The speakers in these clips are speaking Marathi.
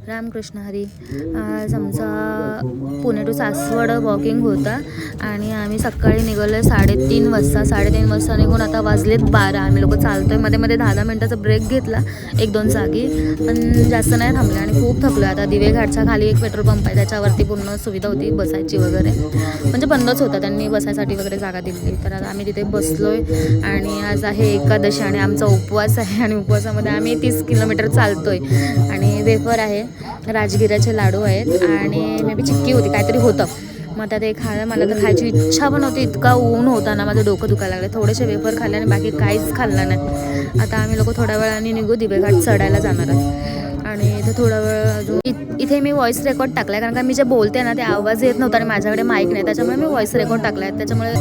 रामकृष्ण हरी. आज आमचा पुणे टू सासवड वॉकिंग होता आणि आम्ही सकाळी निघालो 3:30 वाजता. 3:30 वाजता निघून आता वाजलेत 12. आम्ही लोक चालतोय. मध्ये मध्ये 10-10 मिनटाचा ब्रेक घेतला 1-2 जागी, पण जास्त नाही थांबले आणि खूप थकलो. आता दिवे घाटच्या खाली एक पेट्रोल पंप आहे, त्याच्यावरती पूर्ण सुविधा होती बसायची वगैरे, म्हणजे बंदच होता, त्यांनी बसायसाठी वगैरे जागा दिली. तर आता आम्ही तिथे बसलोय आणि आज आहे एकादशी आणि आमचा उपवास आहे आणि उपवासामध्ये आम्ही 30 किलोमीटर चालतोय. आणि वेफर आहे, राजगिराचे लाडू आहेत आणि मे बी चिक्की होती, काहीतरी होतं. मग आता ते खायला मला तर खायची इच्छा पण होती. इतका ऊन होता ना, माझं डोकं दुखायला लागलं. थोडेसे वेफर खाल्ले आणि बाकी काहीच खाल्लं नाही. आता आम्ही लोक थोड्या वेळाने निघू, दिवेघाट चढायला जाणार आहोत. आणि इथे थोडा वेळ अजून इथे मी व्हॉईस रेकॉर्ड टाकला आहे, कारण का मी जे बोलते ना ते आवाज येत नव्हता आणि माझ्याकडे माईक नाही, त्याच्यामुळे मी व्हॉईस रेकॉर्ड टाकला आहे. त्याच्यामुळे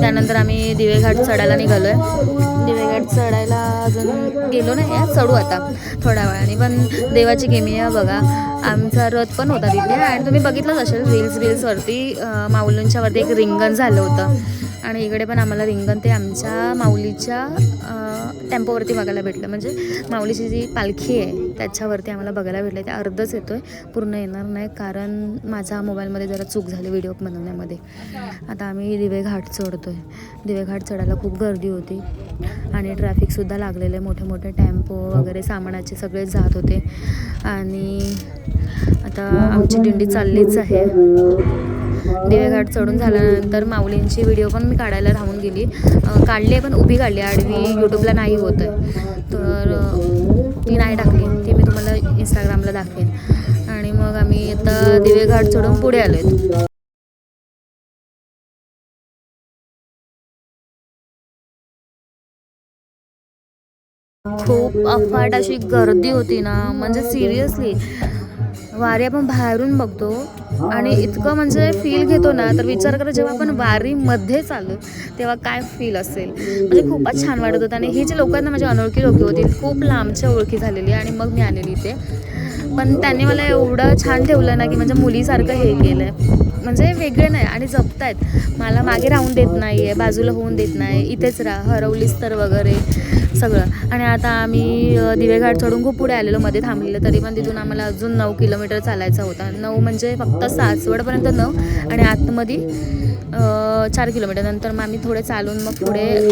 त्यानंतर आम्ही दिवेघाट चढायला निघालो आहे. दिवेघाट चढायला अजून गेलो नाही आहे, चढू आता थोड्या वेळाने. पण देवाची गेमी आहे बघा. आमचा रथ पण होता तिथे आणि तुम्ही बघितलंच असेल रील्सवरती, माऊलींच्यावरती एक रिंगण झालं होतं आणि इकडे पण आम्हाला रिंगण ते आमच्या माऊलीच्या टेम्पोवरती बघायला भेटलं. म्हणजे माऊलीची जी पालखी आहे त्याच्यावरती आम्हाला बघायला भेटलं. ते अर्धच येतो आहे, पूर्ण येणार नाही, कारण माझ्या मोबाईलमध्ये जरा चूक झाली व्हिडिओ बनवण्यामध्ये. आता आम्ही दिवेघाट चढतो आहे. दिवेघाट चढायला खूप गर्दी होती आणि ट्रॅफिकसुद्धा लागलेलं आहे. मोठे मोठे टेम्पो वगैरे सामानाचे सगळे जात होते आणि आता आमची दिंडी चाललीच आहे. दिवेघाट चढून झाल्यानंतर माऊलींची व्हिडिओ पण मी काढायला राहून गेली, काढली आहे पण उभी काढली, आडवी यूट्यूबला नाही होत आहे, तर ती नाही टाकली. ती मी तुम्हाला इंस्टाग्रामला दाखवेन. आणि मग आम्ही आता दिवेघाट चढून पुढे आलो आहेत. खूप अफाट अशी गर्दी होती ना, म्हणजे सिरियसली वारी आपण बाहेरून बघतो आणि इतकं म्हणजे फील घेतो ना, तर विचार करा जेव्हा आपण वारीमध्ये चालू तेव्हा काय फील असेल. म्हणजे खूपच छान वाटत होतं. आणि ही जी लोक आहेत ना, माझी अनोळखी लोक होती, खूप लांबच्या ओळखी झालेली आणि मग मी आलेली इथे. पण त्यांनी मला एवढं छान ठेवलं ना, की म्हणजे मुलीसारखं हे केलं आहे, म्हणजे वेगळे नाही आणि जपतायत मला, मागे राहून देत नाही आहे, बाजूला होऊन देत नाही, इथेच हरवलीस तर वगैरे सगळं. आणि आता आम्ही दिवेघाट चढून खूप पुढे आलेलो, मध्ये थांबलेलं, तरी पण तिथून आम्हाला अजून 9 किलोमीटर चालायचा होता. 9 म्हणजे फक्त सासवडपर्यंत 9 आणि आतमध्ये 4 किलोमीटर. नंतर मग आम्ही थोडे चालून मग पुढे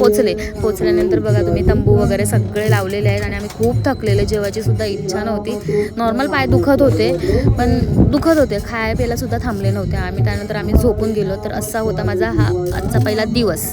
पोचल्यानंतर बघा तुम्ही तंबू वगैरे सगळे लावलेले आहेत आणि आम्ही खूप थकलेले, जेवायची सुद्धा इच्छा नव्हती. नॉर्मल पाय दुखत होते, पण दुखत होते, खाय प्यायला सुद्धा थांबले नव्हते आम्ही. त्यानंतर आम्ही झोपून गेलो. तर असा होता माझा हा आजचा पहिला दिवस.